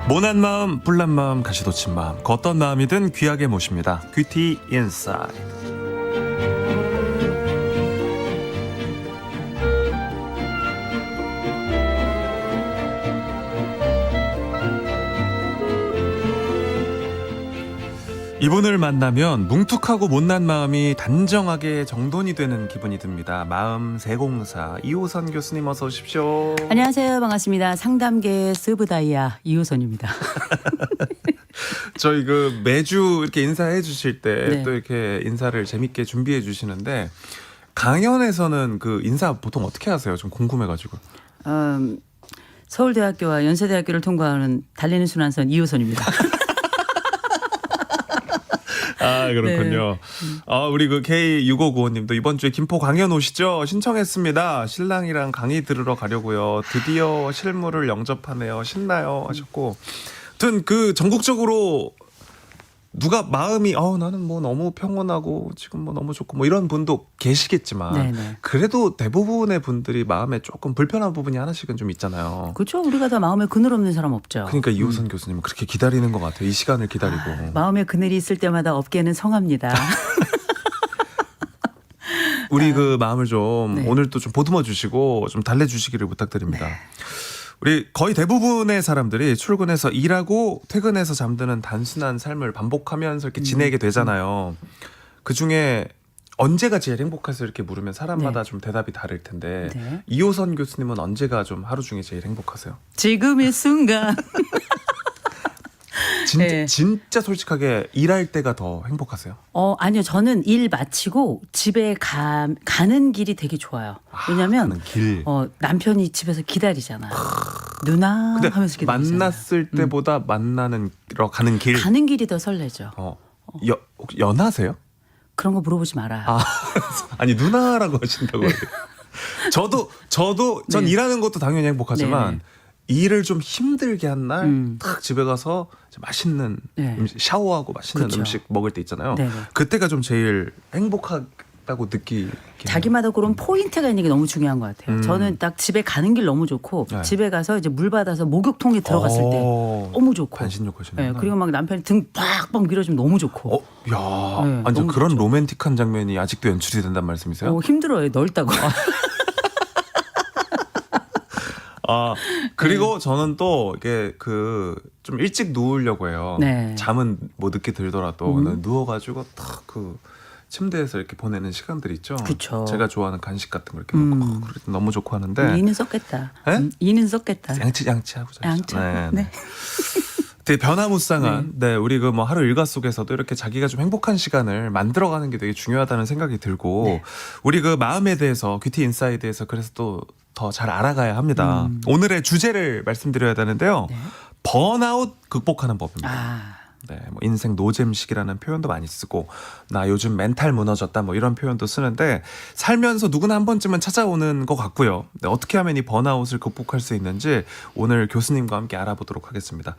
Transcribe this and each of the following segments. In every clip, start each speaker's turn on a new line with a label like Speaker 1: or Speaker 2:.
Speaker 1: 모난 마음, 불난 마음, 가시돋친 마음, 그 어떤 마음이든 귀하게 모십니다. 뷰티 인사이드. 이분을 만나면 뭉툭하고 못난 마음이 단정하게 정돈이 되는 기분이 듭니다. 마음 세공사 이호선 교수님 어서 오십시오.
Speaker 2: 안녕하세요. 반갑습니다. 상담계 서브다이아 이호선입니다.
Speaker 1: 저희 매주 이렇게 인사해 주실 때 또
Speaker 2: 네.
Speaker 1: 이렇게 인사를 재밌게 준비해 주시는데 강연에서는 인사 보통 어떻게 하세요? 좀 궁금해가지고.
Speaker 2: 서울대학교와 연세대학교를 통과하는 달리는 순환선 이호선입니다.
Speaker 1: 아, 그렇군요. 우리 K6595님도 이번 주에 김포 강연 오시죠? 신청했습니다. 신랑이랑 강의 들으러 가려고요. 드디어 실무를 영접하네요. 신나요 하셨고. 아무튼 전국적으로 누가 마음이 나는 너무 평온하고 지금 너무 좋고 이런 분도 계시겠지만
Speaker 2: 네네.
Speaker 1: 그래도 대부분의 분들이 마음에 조금 불편한 부분이 하나씩은 좀 있잖아요.
Speaker 2: 그렇죠. 우리가 다 마음에 그늘 없는 사람 없죠.
Speaker 1: 그러니까 이호선 교수님은 그렇게 기다리는 것 같아요. 이 시간을 기다리고.
Speaker 2: 마음에 그늘이 있을 때마다 어깨는 성합니다.
Speaker 1: 우리 마음을 좀
Speaker 2: 네.
Speaker 1: 오늘 또 좀 보듬어 주시고 좀 달래주시기를 부탁드립니다.
Speaker 2: 네.
Speaker 1: 우리 거의 대부분의 사람들이 출근해서 일하고 퇴근해서 잠드는 단순한 삶을 반복하면서 이렇게 지내게 되잖아요. 그중에 언제가 제일 행복해서 이렇게 물으면 사람마다
Speaker 2: 네.
Speaker 1: 좀 대답이 다를 텐데
Speaker 2: 네.
Speaker 1: 이호선 교수님은 언제가 좀 하루 중에 제일 행복하세요?
Speaker 2: 지금 이 순간. 네.
Speaker 1: 진짜 솔직하게 일할 때가 더 행복하세요?
Speaker 2: 아니요. 저는 일 마치고 집에 가는 길이 되게 좋아요. 왜냐면
Speaker 1: 가는 길.
Speaker 2: 남편이 집에서 기다리잖아요. 누나
Speaker 1: 근데
Speaker 2: 하면서 기다리잖아요.
Speaker 1: 만났을 때보다 가는 길.
Speaker 2: 가는 길이 더 설레죠.
Speaker 1: 혹시 연하세요?
Speaker 2: 그런 거 물어보지 말아요.
Speaker 1: 아니 누나라고 하신다고. 전
Speaker 2: 네.
Speaker 1: 일하는 것도 당연히 행복하지만
Speaker 2: 네네.
Speaker 1: 일을 좀 힘들게 한 날 딱 집에 가서 맛있는
Speaker 2: 네.
Speaker 1: 샤워하고 맛있는
Speaker 2: 그쵸.
Speaker 1: 음식 먹을 때 있잖아요.
Speaker 2: 네네.
Speaker 1: 그때가 좀 제일 행복하다고 느끼긴
Speaker 2: 자기마다 그런 포인트가 있는 게 너무 중요한 것 같아요. 저는 딱 집에 가는 길 너무 좋고
Speaker 1: 네.
Speaker 2: 집에 가서 이제 물 받아서 목욕통에 들어갔을 때 너무 좋고.
Speaker 1: 반신욕 하시는.
Speaker 2: 네, 그리고 막 남편이 등 빡빡 밀어주면 너무 좋고.
Speaker 1: 야,
Speaker 2: 네,
Speaker 1: 완전
Speaker 2: 너무
Speaker 1: 그런
Speaker 2: 좋죠.
Speaker 1: 로맨틱한 장면이 아직도 연출이 된단 말씀이세요?
Speaker 2: 힘들어요. 넓다고.
Speaker 1: 그리고 저는 또 이게 좀 일찍 누우려고 해요.
Speaker 2: 네.
Speaker 1: 잠은 늦게 들더라도 누워가지고 딱 침대에서 이렇게 보내는 시간들 있죠.
Speaker 2: 그쵸.
Speaker 1: 제가 좋아하는 간식 같은 거 이렇게 먹고 그럴 때 너무 좋고 하는데
Speaker 2: 이는 썼겠다.
Speaker 1: 네?
Speaker 2: 이는 썼겠다.
Speaker 1: 양치하고 자죠.
Speaker 2: 양치하고, 네.
Speaker 1: 되게 변화무쌍한 우리 하루 일과 속에서도 이렇게 자기가 좀 행복한 시간을 만들어가는 게 되게 중요하다는 생각이 들고
Speaker 2: 네.
Speaker 1: 우리 마음에 대해서 뷰티 인사이드에서 그래서 또 더 잘 알아가야 합니다. 오늘의 주제를 말씀드려야 되는데요.
Speaker 2: 네.
Speaker 1: 번아웃 극복하는 법입니다. 네, 인생 노잼식이라는 표현도 많이 쓰고 나 요즘 멘탈 무너졌다 이런 표현도 쓰는데 살면서 누구나 한 번쯤은 찾아오는 것 같고요. 네, 어떻게 하면 이 번아웃을 극복할 수 있는지 오늘 교수님과 함께 알아보도록 하겠습니다.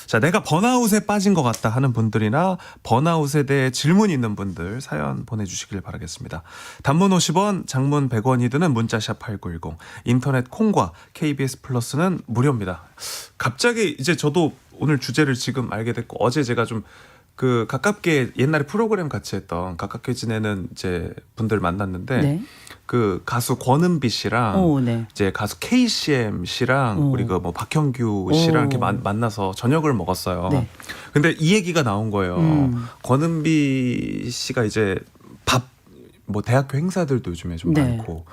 Speaker 1: 자, 내가 번아웃에 빠진 것 같다 하는 분들이나 번아웃에 대해 질문 있는 분들 사연 보내주시길 바라겠습니다. 단문 50원, 장문 100원이 드는 문자샵 8910 인터넷 콩과 KBS 플러스는 무료입니다. 갑자기 이제 저도 오늘 주제를 지금 알게 됐고 어제 제가 좀 가깝게 옛날에 프로그램 같이 했던 가깝게 지내는 이제 분들 만났는데
Speaker 2: 네.
Speaker 1: 가수 권은비 씨랑
Speaker 2: 네.
Speaker 1: 이제 가수 KCM 씨랑 우리 박형규 씨랑 이렇게 만나서 저녁을 먹었어요.
Speaker 2: 네.
Speaker 1: 근데 이 얘기가 나온 거예요. 권은비 씨가 이제 대학교 행사들도 요즘에 좀
Speaker 2: 네.
Speaker 1: 많고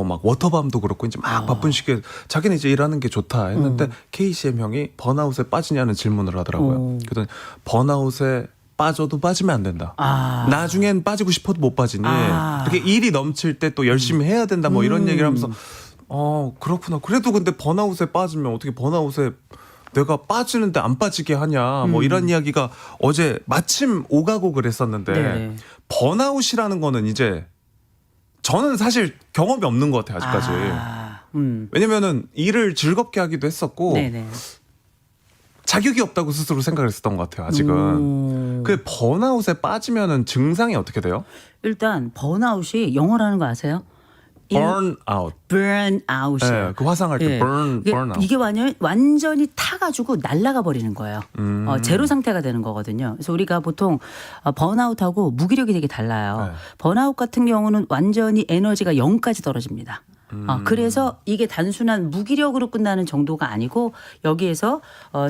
Speaker 1: 막 워터밤도 그렇고 이제 막 바쁜 시기에 자기는 이제 일하는 게 좋다 했는데 KCM 형이 번아웃에 빠지냐는 질문을 하더라고요. 그랬더니 번아웃에 빠져도 빠지면 안 된다. 나중엔 빠지고 싶어도 못 빠지니 이렇게 일이 넘칠 때 또 열심히 해야 된다 이런 얘기를 하면서 그렇구나. 그래도 근데 번아웃에 빠지면 어떻게 번아웃에 내가 빠지는데 안 빠지게 하냐 이런 이야기가 어제 마침 오가고 그랬었는데
Speaker 2: 네네.
Speaker 1: 번아웃이라는 거는 이제 저는 사실 경험이 없는 것 같아요 아직까지. 왜냐면은 일을 즐겁게 하기도 했었고
Speaker 2: 네네.
Speaker 1: 자격이 없다고 스스로 생각을 했었던 것 같아요 아직은. 그 번아웃에 빠지면은 증상이 어떻게 돼요?
Speaker 2: 일단 번아웃이 영어라는 거 아세요?
Speaker 1: burn out.
Speaker 2: burn out이에요.
Speaker 1: 네, 그 화상할 때 burn out.
Speaker 2: 이게 완전히 타가지고 날아가 버리는 거예요. 제로 상태가 되는 거거든요. 그래서 우리가 보통 번아웃하고 무기력이 되게 달라요.
Speaker 1: 네.
Speaker 2: 번아웃 같은 경우는 완전히 에너지가 0까지 떨어집니다. 그래서 이게 단순한 무기력으로 끝나는 정도가 아니고 여기에서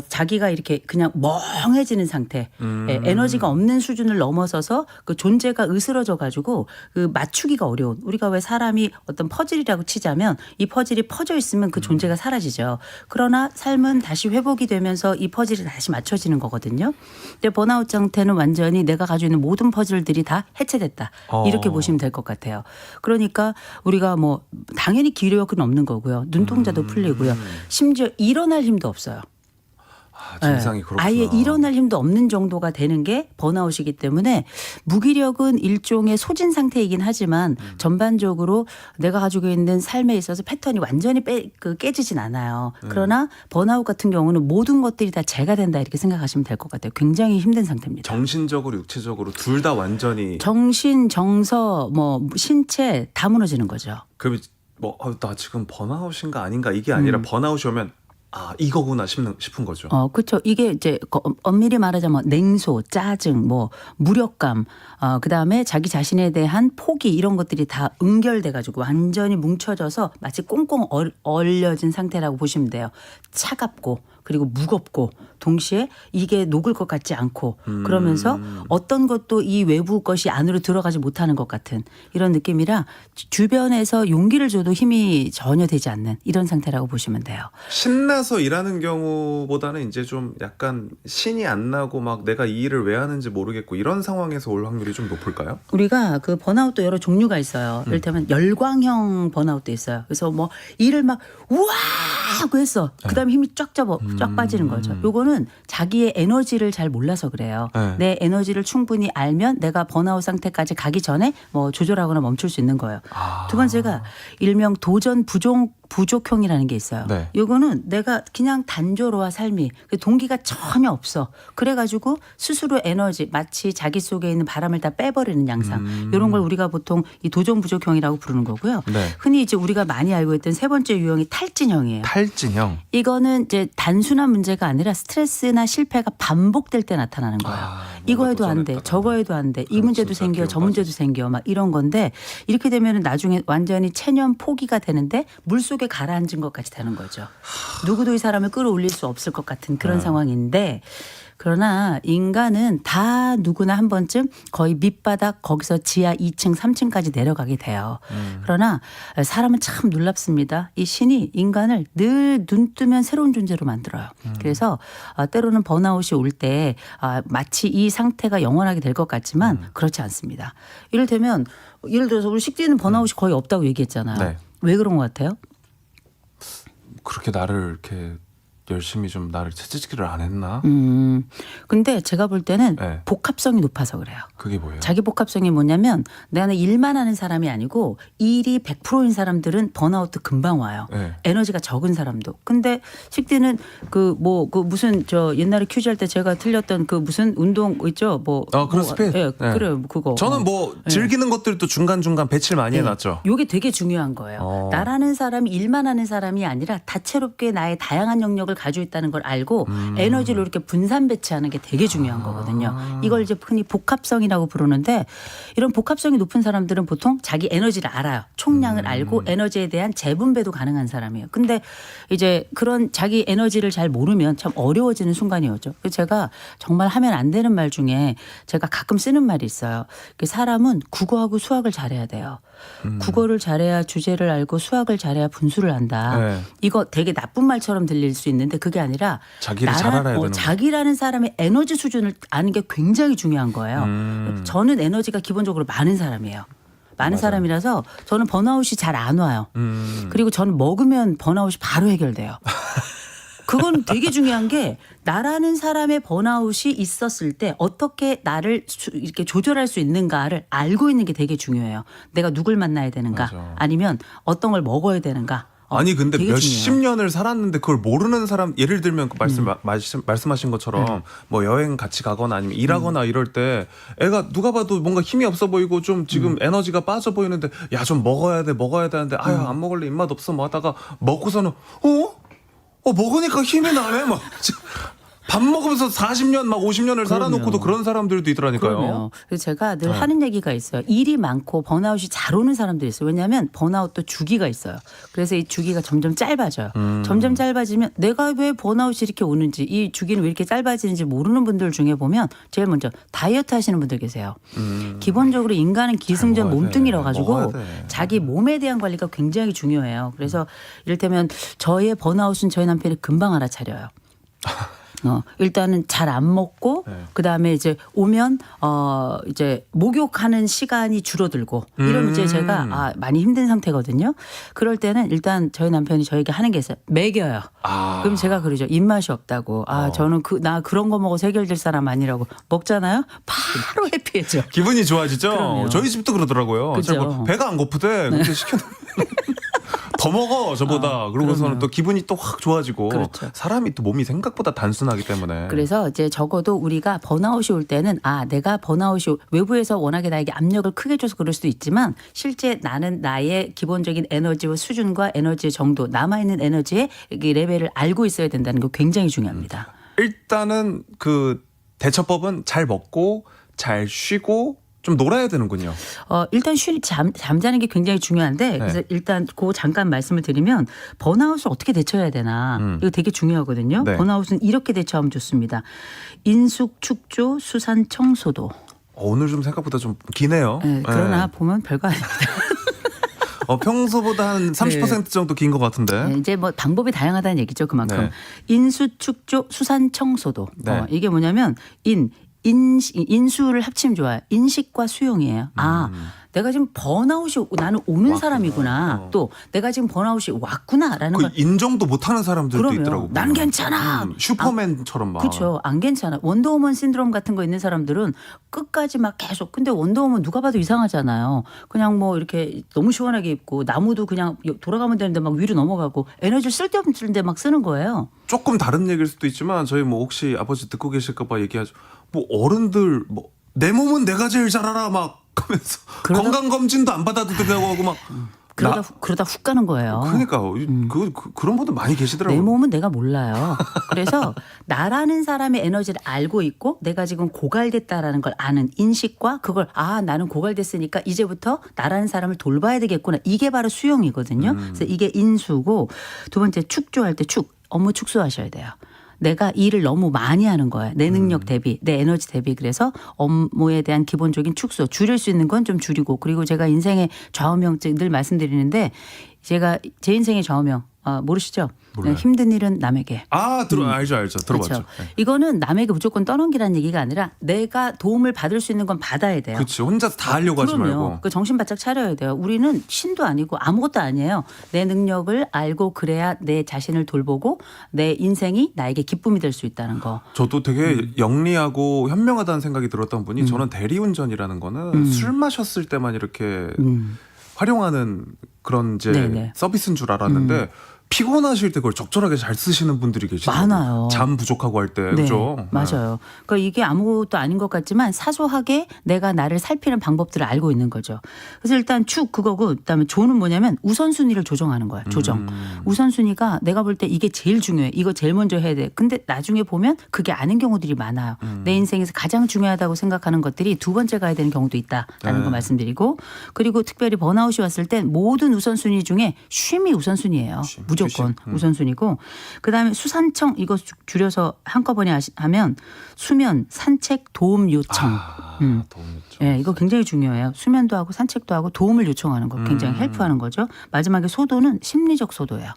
Speaker 2: 자기가 이렇게 그냥 멍해지는 상태, 에너지가 없는 수준을 넘어서서 그 존재가 으스러져 가지고 그 맞추기가 어려운, 우리가 왜 사람이 어떤 퍼즐이라고 치자면 이 퍼즐이 퍼져 있으면 그 존재가 사라지죠. 그러나 삶은 다시 회복이 되면서 이 퍼즐이 다시 맞춰지는 거거든요. 근데 번아웃 상태는 완전히 내가 가지고 있는 모든 퍼즐들이 다 해체됐다. 이렇게 보시면 될 것 같아요. 그러니까 우리가 뭐 당연히 기력은 없는 거고요. 눈동자도 풀리고요. 심지어 일어날 힘도 없어요.
Speaker 1: 증상이 그렇구나.
Speaker 2: 아예 일어날 힘도 없는 정도가 되는 게 번아웃이기 때문에 무기력은 일종의 소진 상태이긴 하지만 전반적으로 내가 가지고 있는 삶에 있어서 패턴이 완전히 깨지진 않아요. 그러나 번아웃 같은 경우는 모든 것들이 다 재가 된다 이렇게 생각하시면 될 것 같아요. 굉장히 힘든 상태입니다.
Speaker 1: 정신적으로 육체적으로 둘 다 완전히
Speaker 2: 정신, 정서, 뭐 신체 다 무너지는 거죠.
Speaker 1: 나 지금 번아웃인가 아닌가 이게 아니라 번아웃이 오면 이거구나 싶은 거죠.
Speaker 2: 그렇죠. 이게 이제 엄밀히 말하자면 냉소, 짜증, 뭐 무력감, 그다음에 자기 자신에 대한 포기 이런 것들이 다 응결돼 가지고 완전히 뭉쳐져서 마치 꽁꽁 얼려진 상태라고 보시면 돼요. 차갑고 그리고 무겁고 동시에 이게 녹을 것 같지 않고 그러면서 어떤 것도 이 외부 것이 안으로 들어가지 못하는 것 같은 이런 느낌이라 주변에서 용기를 줘도 힘이 전혀 되지 않는 이런 상태라고 보시면 돼요.
Speaker 1: 신나서 일하는 경우보다는 이제 좀 약간 신이 안 나고 막 내가 이 일을 왜 하는지 모르겠고 이런 상황에서 올 확률이 좀 높을까요?
Speaker 2: 우리가 그 번아웃도 여러 종류가 있어요. 이를테면 열광형 번아웃도 있어요. 그래서 뭐 일을 막 우와 하고 했어. 그다음에 힘이 쫙 빠지는 거죠. 요거는 자기의 에너지를 잘 몰라서 그래요. 내 에너지를 충분히 알면 내가 번아웃 상태까지 가기 전에 뭐 조절하거나 멈출 수 있는 거예요. 두 번째가 일명 도전 부족형이라는 게 있어요.
Speaker 1: 네.
Speaker 2: 요거는 내가 그냥 단조로와 삶이 동기가 전혀 없어. 그래가지고 스스로 에너지 마치 자기 속에 있는 바람을 다 빼버리는 양상. 이런 걸 우리가 보통 이 도전 부족형이라고 부르는 거고요.
Speaker 1: 네.
Speaker 2: 흔히 이제 우리가 많이 알고 있던 세 번째 유형이 탈진형이에요.
Speaker 1: 탈진형.
Speaker 2: 이거는 이제 단순한 문제가 아니라 스트레스나 실패가 반복될 때 나타나는 거예요. 이거 해도 안 돼, 저거 해도 안 돼, 이 문제도 생겨, 저 문제도 생겨, 막 이런 건데 이렇게 되면은 나중에 완전히 체념 포기가 되는데 물 속에 가라앉은 것 같이 되는 거죠. 누구도 이 사람을 끌어올릴 수 없을 것 같은 그런 상황인데. 그러나 인간은 다 누구나 한 번쯤 거의 밑바닥 거기서 지하 2층 3층까지 내려가게 돼요. 그러나 사람은 참 놀랍습니다. 이 신이 인간을 늘 눈 뜨면 새로운 존재로 만들어요. 그래서 때로는 번아웃이 올 때 마치 이 상태가 영원하게 될 것 같지만 그렇지 않습니다. 이를테면 예를 들어서 우리 식디는 번아웃이 거의 없다고 얘기했잖아요.
Speaker 1: 네.
Speaker 2: 왜 그런 것 같아요?
Speaker 1: 그렇게 나를 이렇게 열심히 좀 나를 채찍질을 안 했나?
Speaker 2: 근데 제가 볼 때는
Speaker 1: 네.
Speaker 2: 복합성이 높아서 그래요.
Speaker 1: 그게 뭐예요?
Speaker 2: 자기 복합성이 뭐냐면 나는 일만 하는 사람이 아니고 일이 100%인 사람들은 번아웃도 금방 와요.
Speaker 1: 네.
Speaker 2: 에너지가 적은 사람도. 근데 식디는 그 무슨 저 옛날에 퀴즈 할 때 제가 틀렸던 그 무슨 운동 있죠?
Speaker 1: 크로스핏.
Speaker 2: 예,
Speaker 1: 네.
Speaker 2: 그래요. 그거.
Speaker 1: 저는 즐기는 것들도 중간중간 배치를 많이
Speaker 2: 네.
Speaker 1: 해놨죠.
Speaker 2: 요게 되게 중요한 거예요. 나라는 사람이 일만 하는 사람이 아니라 다채롭게 나의 다양한 영역을 가지고 있다는 걸 알고 에너지를 이렇게 분산 배치하는 게 되게 중요한 거거든요. 이걸 이제 흔히 복합성이라고 부르는데 이런 복합성이 높은 사람들은 보통 자기 에너지를 알아요. 총량을 알고 에너지에 대한 재분배도 가능한 사람이에요. 근데 이제 그런 자기 에너지를 잘 모르면 참 어려워지는 순간이 오죠. 그래서 제가 정말 하면 안 되는 말 중에 제가 가끔 쓰는 말이 있어요. 사람은 국어하고 수학을 잘해야 돼요. 국어를 잘해야 주제를 알고 수학을 잘해야 분수를 안다.
Speaker 1: 네.
Speaker 2: 이거 되게 나쁜 말처럼 들릴 수 있는데 그게 아니라
Speaker 1: 자기를 잘 알아야 되는
Speaker 2: 자기라는 사람의 에너지 수준을 아는 게 굉장히 중요한 거예요. 저는 에너지가 기본적으로 많은 사람이에요. 많은
Speaker 1: 맞아요.
Speaker 2: 사람이라서 저는 번아웃이 잘 안 와요. 그리고 저는 먹으면 번아웃이 바로 해결돼요. 그건 되게 중요한 게 나라는 사람의 번아웃이 있었을 때 어떻게 나를 이렇게 조절할 수 있는가를 알고 있는 게 되게 중요해요. 내가 누굴 만나야 되는가
Speaker 1: 맞아.
Speaker 2: 아니면 어떤 걸 먹어야 되는가
Speaker 1: 아니 근데
Speaker 2: 되게
Speaker 1: 몇십
Speaker 2: 중요해요.
Speaker 1: 년을 살았는데 그걸 모르는 사람 예를 들면 그 말씀하신 것처럼 뭐 여행 같이 가거나 아니면 일하거나 이럴 때 애가 누가 봐도 뭔가 힘이 없어 보이고 좀 지금 에너지가 빠져 보이는데 야 좀 먹어야 돼 하는데 아유 안 먹을래 입맛 없어 뭐 하다가 먹고서는 먹으니까 힘이 나네 막 밥 먹으면서 40년 막 50년을 살아놓고도 그런 사람들도 있더라니까요.
Speaker 2: 그럼요. 그래서 제가 늘 하는 얘기가 있어요. 일이 많고 번아웃이 잘 오는 사람들이 있어요. 왜냐하면 번아웃도 주기가 있어요. 그래서 이 주기가 점점 짧아져요. 점점 짧아지면 내가 왜 번아웃이 이렇게 오는지 이 주기는 왜 이렇게 짧아지는지 모르는 분들 중에 보면 제일 먼저 다이어트 하시는 분들 계세요. 기본적으로 인간은 기승전 몸뚱이라 가지고 자기 몸에 대한 관리가 굉장히 중요해요. 그래서 이를테면 저의 번아웃은 저희 남편이 금방 알아차려요. 일단은 잘 안 먹고 그다음에 이제 오면 이제 목욕하는 시간이 줄어들고 이러면 이제 제가 많이 힘든 상태거든요. 그럴 때는 일단 저희 남편이 저에게 하는 게 있어요. 먹여요. 그럼 제가 그러죠. 입맛이 없다고. 저는 나 그런 거 먹어서 해결될 사람 아니라고 먹잖아요. 바로 해피해져.
Speaker 1: 기분이 좋아지죠.
Speaker 2: 그럼요.
Speaker 1: 저희 집도 그러더라고요.
Speaker 2: 그죠.
Speaker 1: 배가 안 고프대. 근데 시켜놓으면 더 먹어 저보다. 그러고서는
Speaker 2: 그럼요.
Speaker 1: 또 기분이 또 확 좋아지고.
Speaker 2: 그렇죠.
Speaker 1: 사람이 또 몸이 생각보다 단순하기 때문에.
Speaker 2: 그래서 이제 적어도 우리가 번아웃이 올 때는 내가 번아웃이 외부에서 워낙에 나에게 압력을 크게 줘서 그럴 수도 있지만 실제 나는 나의 기본적인 에너지와 수준과 에너지의 정도 남아있는 에너지의 레벨을 알고 있어야 된다는 거 굉장히 중요합니다.
Speaker 1: 일단은 그 대처법은 잘 먹고 잘 쉬고 좀 놀아야 되는군요.
Speaker 2: 일단 잠자는 게 굉장히 중요한데 그래서 일단 그거 잠깐 말씀을 드리면 번아웃을 어떻게 대처해야 되나 이거 되게 중요하거든요.
Speaker 1: 네.
Speaker 2: 번아웃은 이렇게 대처하면 좋습니다. 인숙, 축조, 수산, 청소도.
Speaker 1: 오늘 좀 생각보다 좀 기네요.
Speaker 2: 네, 그러나 보면 별거 아닙니다.
Speaker 1: 평소보다 한 30% 정도 긴 것 같은데.
Speaker 2: 네, 이제 뭐 방법이 다양하다는 얘기죠. 그만큼
Speaker 1: 네.
Speaker 2: 인수, 축조, 수산, 청소도.
Speaker 1: 네.
Speaker 2: 이게 뭐냐면 인수를 합치면 좋아요. 인식과 수용이에요. 내가 지금 번아웃이 나는 오는 사람이구나. 또 내가 지금 번아웃이 왔구나라는
Speaker 1: 그
Speaker 2: 걸.
Speaker 1: 인정도 못하는 사람들도
Speaker 2: 그럼요.
Speaker 1: 있더라고요.
Speaker 2: 난 괜찮아.
Speaker 1: 슈퍼맨처럼 막.
Speaker 2: 그렇죠. 안 괜찮아. 원더우먼 신드롬 같은 거 있는 사람들은 끝까지 막 계속. 근데 원더우먼 누가 봐도 이상하잖아요. 그냥 뭐 이렇게 너무 시원하게 입고 나무도 그냥 돌아가면 되는데 막 위로 넘어가고 에너지를 쓸데없는데 막 쓰는 거예요.
Speaker 1: 조금 다른 얘기일 수도 있지만 저희 뭐 혹시 아버지 듣고 계실까봐 얘기하죠. 뭐 어른들 뭐 내 몸은 내가 제일 잘 알아 막 하면서 건강 검진도 안 받아도 되고 하고 막.
Speaker 2: 그러다 훅 가는 거예요.
Speaker 1: 그러니까 그런 분들 많이
Speaker 2: 내
Speaker 1: 계시더라고요.
Speaker 2: 몸은 내가 몰라요. 그래서 나라는 사람의 에너지를 알고 있고 내가 지금 고갈됐다라는 걸 아는 인식과 그걸 나는 고갈됐으니까 이제부터 나라는 사람을 돌봐야 되겠구나. 이게 바로 수용이거든요. 그래서 이게 인수고 두 번째 축조할 때 업무 축소하셔야 돼요. 내가 일을 너무 많이 하는 거야. 내 능력 대비, 내 에너지 대비. 그래서 업무에 대한 기본적인 축소, 줄일 수 있는 건 좀 줄이고. 그리고 제가 인생의 좌우명증 늘 말씀드리는데 제가 제 인생의 좌우명 모르시죠?
Speaker 1: 몰라요.
Speaker 2: 힘든 일은 남에게.
Speaker 1: 알죠. 들어봤죠.
Speaker 2: 그렇죠.
Speaker 1: 네.
Speaker 2: 이거는 남에게 무조건 떠넘기라는 얘기가 아니라 내가 도움을 받을 수 있는 건 받아야 돼요.
Speaker 1: 그렇지. 혼자서 다 하려고 하지 말고.
Speaker 2: 그 정신 바짝 차려야 돼요. 우리는 신도 아니고 아무것도 아니에요. 내 능력을 알고 그래야 내 자신을 돌보고 내 인생이 나에게 기쁨이 될 수 있다는 거.
Speaker 1: 저도 되게 영리하고 현명하다는 생각이 들었던 분이 저는 대리운전이라는 거는 술 마셨을 때만 이렇게 활용하는 그런 이제
Speaker 2: 네네.
Speaker 1: 서비스인 줄 알았는데 피곤하실 때 그걸 적절하게 잘 쓰시는 분들이 계시더라고요.
Speaker 2: 많아요.
Speaker 1: 잠 부족하고 할 때.
Speaker 2: 네,
Speaker 1: 그죠?
Speaker 2: 맞아요. 그러니까 이게 아무것도 아닌 것 같지만 사소하게 내가 나를 살피는 방법들을 알고 있는 거죠. 그래서 일단 그거고 그다음에 조는 뭐냐면 우선순위를 조정하는 거야. 조정. 우선순위가 내가 볼 때 이게 제일 중요해. 이거 제일 먼저 해야 돼. 근데 나중에 보면 그게 아닌 경우들이 많아요. 내 인생에서 가장 중요하다고 생각하는 것들이 두 번째 가야 되는 경우도 있다라는 거 말씀드리고 그리고 특별히 번아웃이 왔을 땐 모든 우선순위 중에 쉼이 우선순위예요. 무조건 우선순위고 그다음에 수산청 이거 줄여서 한꺼번에 하면 수면, 산책, 도움 요청.
Speaker 1: 도움 요청.
Speaker 2: 네, 이거 굉장히 중요해요. 수면도 하고 산책도 하고 도움을 요청하는 거 굉장히 헬프하는 거죠. 마지막에 소도는 심리적 소도예요.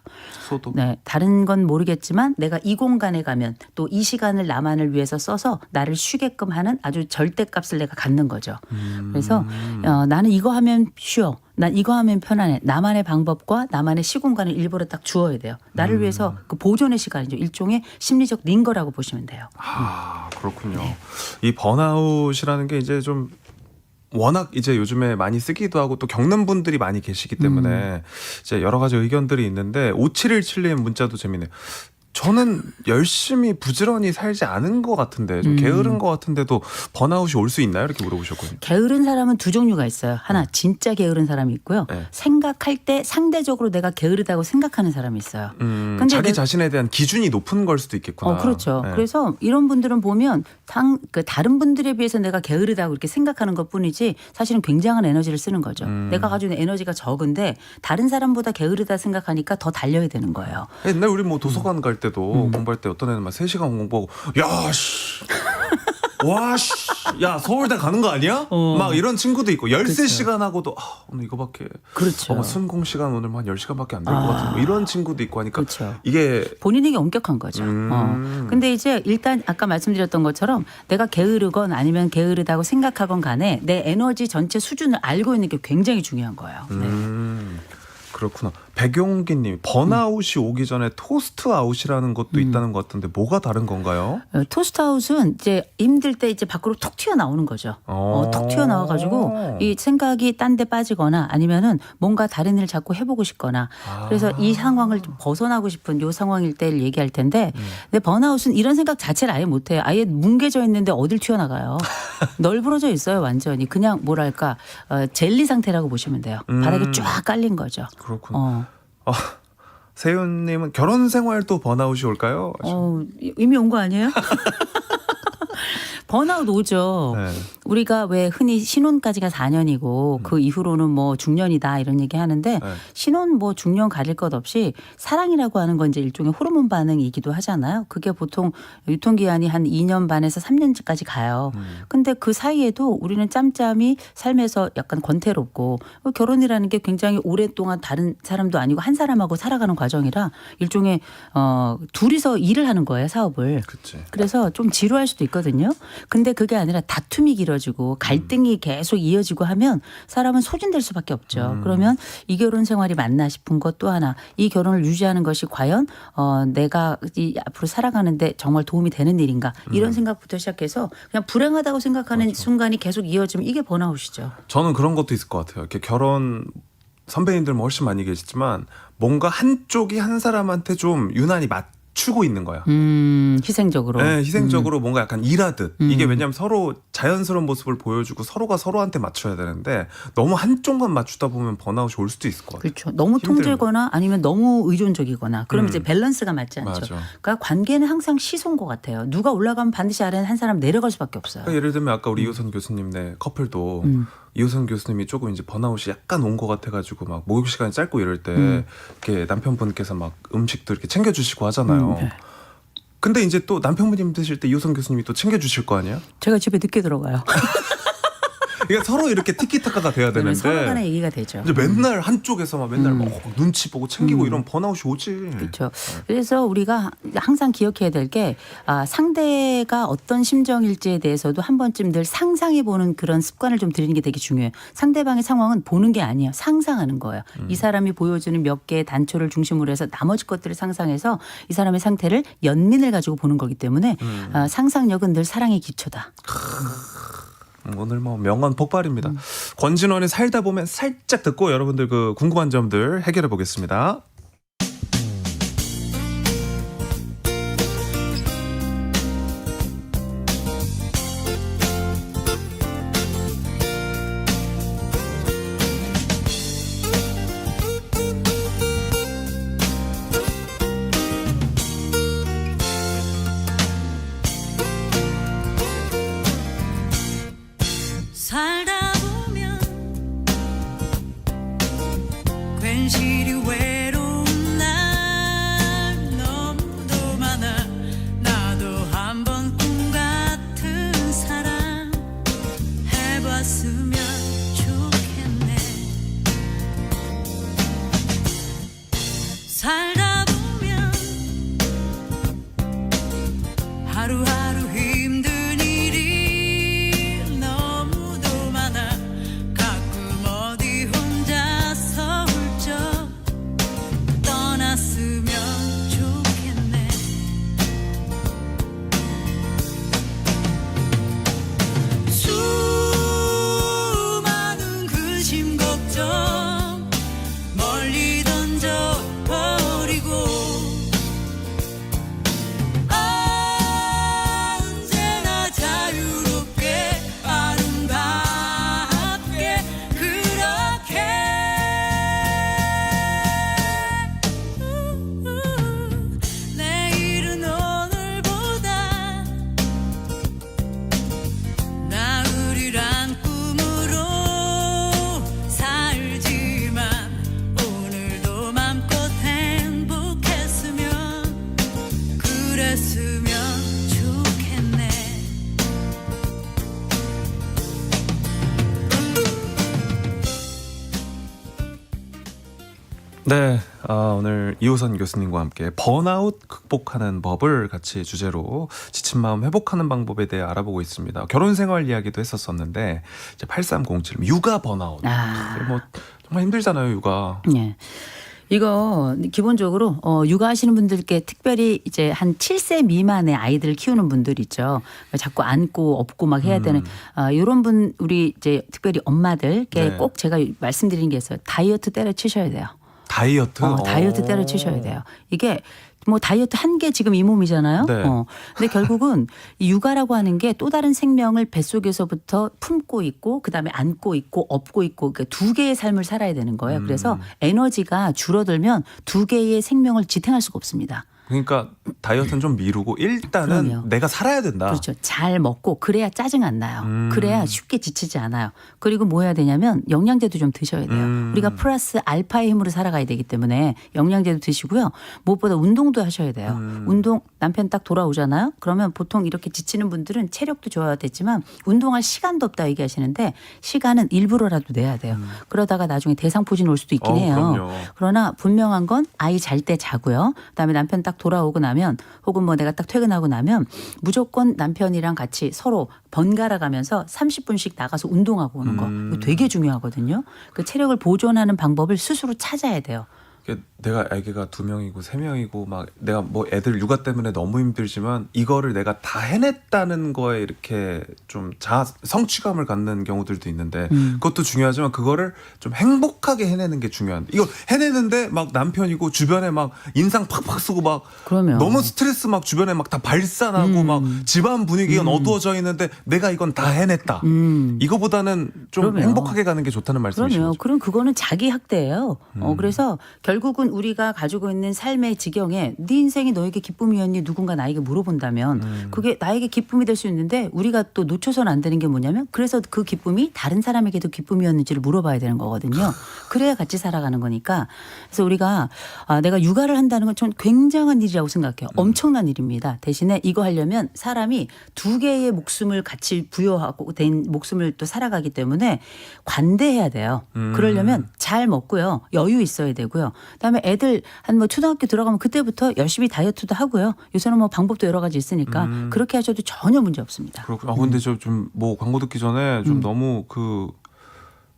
Speaker 1: 소도.
Speaker 2: 네, 다른 건 모르겠지만 내가 이 공간에 가면 또 이 시간을 나만을 위해서 써서 나를 쉬게끔 하는 아주 절대값을 내가 갖는 거죠. 그래서 나는 이거 하면 쉬어. 난 이거 하면 편안해. 나만의 방법과 나만의 시공간을 일부러 딱 주어야 돼요. 나를 위해서 그 보존의 시간이죠. 일종의 심리적 링거라고 보시면 돼요.
Speaker 1: 그렇군요. 이 번아웃이라는 게 이제 좀 워낙 이제 요즘에 많이 쓰기도 하고 또 겪는 분들이 많이 계시기 때문에 이제 여러 가지 의견들이 있는데 5717님 문자도 재미네요. 저는 열심히 부지런히 살지 않은 것 같은데 좀 게으른 것 같은데도 번아웃이 올 수 있나요? 이렇게 물어보셨거든요.
Speaker 2: 게으른 사람은 두 종류가 있어요. 하나 진짜 게으른 사람이 있고요.
Speaker 1: 네.
Speaker 2: 생각할 때 상대적으로 내가 게으르다고 생각하는 사람이 있어요. 근데
Speaker 1: 자기 자신에 대한 기준이 높은 걸 수도 있겠구나.
Speaker 2: 그렇죠.
Speaker 1: 네.
Speaker 2: 그래서 이런 분들은 보면 다른 분들에 비해서 내가 게으르다고 이렇게 생각하는 것뿐이지 사실은 굉장한 에너지를 쓰는 거죠. 내가 가지고 있는 에너지가 적은데 다른 사람보다 게으르다 생각하니까 더 달려야 되는 거예요.
Speaker 1: 옛날 우리 뭐 도서관 갈 때도 공부할 때 어떤 애는 막 3시간 공부하고 야 씨. 와 씨. 야 서울대 가는 거 아니야? 막 이런 친구도 있고 13시간 하고도 오늘 이거밖에
Speaker 2: 그렇죠.
Speaker 1: 순공 시간 오늘 한 10시간밖에 안 될 것 같은 뭐 이런 친구도 있고 하니까
Speaker 2: 그렇죠.
Speaker 1: 이게
Speaker 2: 본인에게 엄격한 거죠. 근데 이제 일단 아까 말씀드렸던 것처럼 내가 게으르건 아니면 게으르다고 생각하건 간에 내 에너지 전체 수준을 알고 있는 게 굉장히 중요한 거예요. 네.
Speaker 1: 그렇구나. 백용기님 번아웃이 오기 전에 토스트 아웃이라는 것도 있다는 것 같은데 뭐가 다른 건가요?
Speaker 2: 토스트 아웃은 이제 힘들 때 이제 밖으로 톡 튀어나오는 거죠. 톡 튀어나와가지고 이 생각이 딴 데 빠지거나 아니면은 뭔가 다른 일을 자꾸 해보고 싶거나 그래서 이 상황을 좀 벗어나고 싶은 요 상황일 때를 얘기할 텐데 근데 번아웃은 이런 생각 자체를 아예 못해요. 아예 뭉개져 있는데 어딜 튀어나가요. 널브러져 있어요 완전히. 그냥 뭐랄까 젤리 상태라고 보시면 돼요. 바닥에 쫙 깔린 거죠.
Speaker 1: 그렇군요. 세윤님은 결혼 생활도 번아웃이 올까요?
Speaker 2: 이미 온 거 아니에요? 번아웃 오죠.
Speaker 1: 네.
Speaker 2: 우리가 왜 흔히 신혼까지가 4년이고 그 이후로는 뭐 중년이다 이런 얘기 하는데 신혼 뭐 중년 가릴 것 없이 사랑이라고 하는 건 이제 일종의 호르몬 반응이기도 하잖아요. 그게 보통 유통기한이 한 2년 반에서 3년까지 가요. 근데 그 사이에도 우리는 짬짬이 삶에서 약간 권태롭고 결혼이라는 게 굉장히 오랫동안 다른 사람도 아니고 한 사람하고 살아가는 과정이라 일종의 둘이서 일을 하는 거예요 사업을.
Speaker 1: 그치.
Speaker 2: 그래서 좀 지루할 수도 있거든요. 근데 그게 아니라 다툼이 길어지고 갈등이 계속 이어지고 하면 사람은 소진될 수밖에 없죠. 그러면 이 결혼 생활이 맞나 싶은 것 또 하나 이 결혼을 유지하는 것이 과연 내가 이 앞으로 살아가는데 정말 도움이 되는 일인가 이런 생각부터 시작해서 그냥 불행하다고 생각하는 순간이 계속 이어지면 이게 번아웃이죠.
Speaker 1: 저는 그런 것도 있을 것 같아요. 이렇게 결혼 선배님들 뭐 훨씬 많이 계시지만 뭔가 한쪽이 한 사람한테 좀 유난히 맞추고 있는 거야.
Speaker 2: 희생적으로.
Speaker 1: 네, 희생적으로 뭔가 약간 일하듯. 이게 왜냐하면 서로 자연스러운 모습을 보여주고 서로가 서로한테 맞춰야 되는데 너무 한쪽만 맞추다 보면 번아웃이 올 수도 있을 것 같아요.
Speaker 2: 그렇죠. 너무
Speaker 1: 힘들면.
Speaker 2: 통제거나 아니면 너무 의존적이거나 그러면 이제 밸런스가 맞지 않죠.
Speaker 1: 맞아.
Speaker 2: 그러니까 관계는 항상 시소인 것 같아요. 누가 올라가면 반드시 아래는 한 사람 내려갈 수밖에 없어요.
Speaker 1: 그러니까 예를 들면 아까 우리 이호선 교수님네 커플도 이호선 교수님이 조금 이제 번아웃이 약간 온 것 같아가지고 막 목욕 시간이 짧고 이럴 때 이렇게 남편분께서 막 음식도 이렇게 챙겨주시고 하잖아요.
Speaker 2: 네. 근데
Speaker 1: 근데 이제 또 남편분이 힘드실 때 이호선 교수님이 또 챙겨주실 거 아니에요?
Speaker 2: 제가 집에 늦게 들어가요.
Speaker 1: 그러니까 서로 이렇게 티키타카가 돼야
Speaker 2: 그러면
Speaker 1: 되는데
Speaker 2: 서로 간의 얘기가 되죠.
Speaker 1: 이제 맨날 한쪽에서 막 맨날 막 눈치 보고 챙기고 이런 번아웃이 오지.
Speaker 2: 그렇죠. 그래서 우리가 항상 기억해야 될 게 상대가 어떤 심정일지에 대해서도 한 번쯤 늘 상상해 보는 그런 습관을 좀 들이는 게 되게 중요해요. 상대방의 상황은 보는 게 아니에요. 상상하는 거예요. 이 사람이 보여주는 몇 개의 단초를 중심으로 해서 나머지 것들을 상상해서 이 사람의 상태를 연민을 가지고 보는 거기 때문에 상상력은 늘 사랑의 기초다.
Speaker 1: 오늘 뭐 명언 폭발입니다. 권진원의 살다 보면 살짝 듣고 여러분들 그 궁금한 점들 해결해 보겠습니다.
Speaker 3: 살다 보면 괜시리 외로운 날 너무도 많아. 나도 한번 꿈 같은 사랑 해봤으면 좋겠네. 살다 보면 하루하루 힘든 일이 너무도 많아. 가끔 어디 혼자서 훌쩍 떠났으면 좋겠네.
Speaker 1: 네, 오늘 이호선 교수님과 함께 번아웃 극복하는 법을 같이 주제로 지친 마음 회복하는 방법에 대해 알아보고 있습니다. 결혼 생활 이야기도 했었었는데 이제 8307 육아 번아웃. 뭐 정말 힘들잖아요, 육아.
Speaker 2: 네. 이거 기본적으로 육아하시는 분들께 특별히 이제 한 7세 미만의 아이들을 키우는 분들 있죠. 자꾸 안고 업고 막 해야 되는 이런 분 우리 이제 특별히 엄마들께
Speaker 1: 네.
Speaker 2: 꼭 제가 말씀드리는 게 있어요. 다이어트 때려치셔야 돼요.
Speaker 1: 다이어트?
Speaker 2: 다이어트 때려치셔야 돼요. 이게 뭐 다이어트 한 게 지금 이 몸이잖아요.
Speaker 1: 네.
Speaker 2: 근데 결국은 이 육아라고 하는 게 또 다른 생명을 뱃속에서부터 품고 있고 그다음에 안고 있고 업고 있고 그러니까 두 개의 삶을 살아야 되는 거예요. 그래서 에너지가 줄어들면 두 개의 생명을 지탱할 수가 없습니다.
Speaker 1: 그러니까 다이어트는 좀 미루고 일단은
Speaker 2: 그럼요.
Speaker 1: 내가 살아야 된다.
Speaker 2: 그렇죠. 잘 먹고 그래야 짜증 안 나요. 그래야 쉽게 지치지 않아요. 그리고 뭐 해야 되냐면 영양제도 좀 드셔야 돼요. 우리가 플러스 알파의 힘으로 살아가야 되기 때문에 영양제도 드시고요. 무엇보다 운동도 하셔야 돼요. 운동 남편 딱 돌아오잖아요. 그러면 보통 이렇게 지치는 분들은 체력도 좋아야 되지만 운동할 시간도 없다 얘기하시는데 시간은 일부러라도 내야 돼요. 그러다가 나중에 대상포진 올 수도 있긴 해요.
Speaker 1: 그럼요.
Speaker 2: 그러나 분명한 건 아이 잘 때 자고요. 그다음에 남편 딱 돌아오고 나면 혹은 뭐 내가 딱 퇴근하고 나면 무조건 남편이랑 같이 서로 번갈아 가면서 30분씩 나가서 운동하고 오는 거. 이거 되게 중요하거든요. 그 체력을 보존하는 방법을 스스로 찾아야 돼요.
Speaker 1: 내가 아기가 2명이고 3명이고 막 내가 뭐 애들 육아 때문에 너무 힘들지만 이거를 내가 다 해냈다는 거에 이렇게 좀 성취감을 갖는 경우들도 있는데 그것도 중요하지만 그거를 좀 행복하게 해내는 게 중요한데 이거 해내는데 막 남편이고 주변에 막 인상 팍팍 쓰고 막
Speaker 2: 그러면.
Speaker 1: 너무 스트레스 막 주변에 막 다 발산하고 막 집안 분위기가 어두워져 있는데 내가 이건 다 해냈다. 이거보다는 좀
Speaker 2: 그러면.
Speaker 1: 행복하게 가는 게 좋다는 말씀이시죠?
Speaker 2: 그럼요. 그럼 그거는 자기 학대예요. 그래서 결국은 우리가 가지고 있는 삶의 지경에 네 인생이 너에게 기쁨이었니 누군가 나에게 물어본다면 그게 나에게 기쁨이 될 수 있는데 우리가 또 놓쳐서는 안 되는 게 뭐냐면 그래서 그 기쁨이 다른 사람에게도 기쁨이었는지를 물어봐야 되는 거거든요. 그래야 같이 살아가는 거니까. 그래서 우리가 내가 육아를 한다는 건 전 굉장한 일이라고 생각해요. 엄청난 일입니다. 대신에 이거 하려면 사람이 두 개의 목숨을 같이 부여하고 된 목숨을 또 살아가기 때문에 관대해야 돼요. 그러려면 잘 먹고요. 여유 있어야 되고요. 그다음에 애들 한 뭐 초등학교 들어가면 그때부터 열심히 다이어트도 하고요. 요새는 뭐 방법도 여러 가지 있으니까 그렇게 하셔도 전혀 문제 없습니다.
Speaker 1: 그렇군요. 근데 저 좀 뭐 광고 듣기 전에 좀 너무 그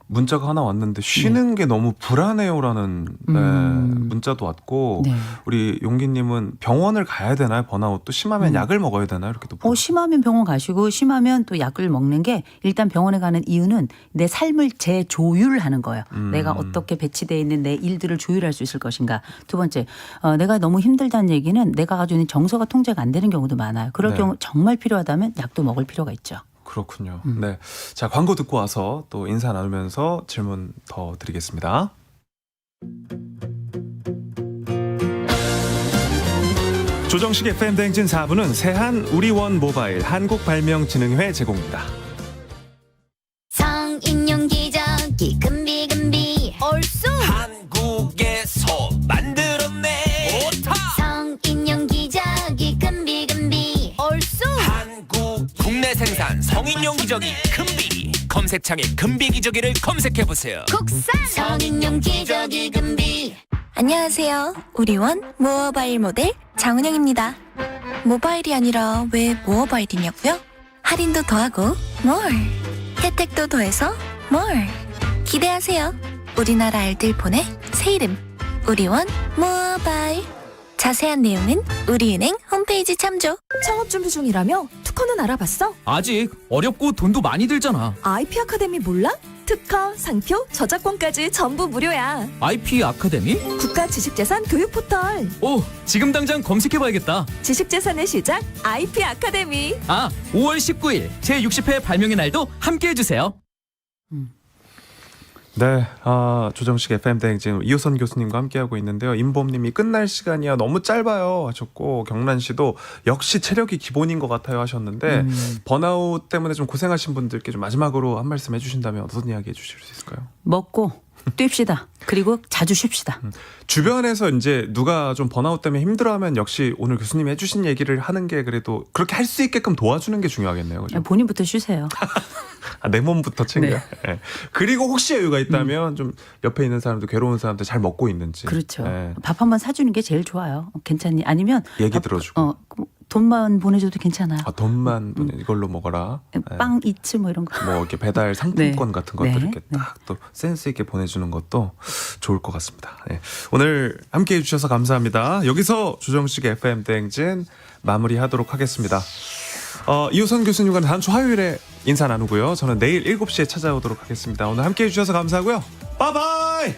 Speaker 1: 문자가 하나 왔는데 쉬는 게 너무 불안해요라는 문자도 왔고
Speaker 2: 네.
Speaker 1: 우리 용기님은 병원을 가야 되나요? 번아웃 또 심하면 약을 먹어야 되나요? 이렇게 또
Speaker 2: 심하면 병원 가시고 심하면 또 약을 먹는 게 일단 병원에 가는 이유는 내 삶을 재조율하는 거예요. 내가 어떻게 배치되어 있는 내 일들을 조율할 수 있을 것인가. 두 번째 내가 너무 힘들다는 얘기는 내가 가지고 있는 정서가 통제가 안 되는 경우도 많아요. 그럴
Speaker 1: 네.
Speaker 2: 경우 정말 필요하다면 약도 먹을 필요가 있죠.
Speaker 1: 그렇군요. 네, 자 광고 듣고 와서 또 인사 나누면서 질문 더 드리겠습니다. 조정식 FM 대행진 4부는 세한 우리원 모바일 한국발명진흥회 제공입니다.
Speaker 4: 성인용 기저귀 금비금비
Speaker 3: 얼쑤
Speaker 5: 한국에서 만들었네 오타
Speaker 4: 성인용 기저귀 금비금비
Speaker 3: 얼쑤
Speaker 5: 한국 국내 생산 성인용 기저귀 금비 검색창에 금비 기저귀를 검색해보세요.
Speaker 3: 국산
Speaker 4: 성인용 기저귀 금비 안녕하세요. 우리원 모어바일 모델 장은영입니다. 모바일이 아니라 왜 모어바일이냐고요? 할인도 더하고 more 혜택도 더해서 more 기대하세요. 우리나라 알뜰폰의 새 이름 우리원 모어바일 자세한 내용은 우리은행 홈페이지 참조.
Speaker 6: 창업 준비 중이라며? 특허는 알아봤어?
Speaker 7: 아직 어렵고 돈도 많이 들잖아.
Speaker 6: IP 아카데미 몰라? 특허, 상표, 저작권까지 전부 무료야.
Speaker 7: IP 아카데미?
Speaker 6: 국가지식재산 교육 포털.
Speaker 7: 오, 지금 당장 검색해봐야겠다.
Speaker 6: 지식재산의 시작, IP 아카데미.
Speaker 7: 5월 19일 제60회 발명의 날도 함께해주세요.
Speaker 1: 네, 조정식 FM 대행진 이호선 교수님과 함께하고 있는데요. 임범님이 끝날 시간이야 너무 짧아요 하셨고 경란 씨도 역시 체력이 기본인 것 같아요 하셨는데 번아웃 때문에 좀 고생하신 분들께 좀 마지막으로 한 말씀 해주신다면 어떤 이야기 해주실 수 있을까요?
Speaker 2: 먹고 뜁시다. 그리고 자주 쉽시다.
Speaker 1: 주변에서 이제 누가 좀 번아웃 때문에 힘들어하면 역시 오늘 교수님이 해주신 얘기를 하는 게 그래도 그렇게 할 수 있게끔 도와주는 게 중요하겠네요. 그죠?
Speaker 2: 본인부터 쉬세요.
Speaker 1: 내 몸부터 챙겨.
Speaker 2: 네.
Speaker 1: 예. 그리고 혹시 여유가 있다면 좀 옆에 있는 사람도 괴로운 사람들 잘 먹고 있는지.
Speaker 2: 그렇죠.
Speaker 1: 예.
Speaker 2: 밥 한번 사주는 게 제일 좋아요. 괜찮니? 아니면
Speaker 1: 얘기 들어주고.
Speaker 2: 돈만 보내줘도 괜찮아요.
Speaker 1: 돈만 이걸로 먹어라. 예.
Speaker 2: 빵 이츠 뭐 이런 거.
Speaker 1: 뭐 이렇게 배달 상품권 같은 것들
Speaker 2: 네.
Speaker 1: 이렇게 딱 또 센스 있게 보내주는 것도 좋을 것 같습니다. 예. 오늘 함께해 주셔서 감사합니다. 여기서 조정식 FM 대행진 마무리하도록 하겠습니다. 이호선 교수님과는 다음 주 화요일에 인사 나누고요. 저는 내일 7시에 찾아오도록 하겠습니다. 오늘 함께해 주셔서 감사하고요. 바이바이.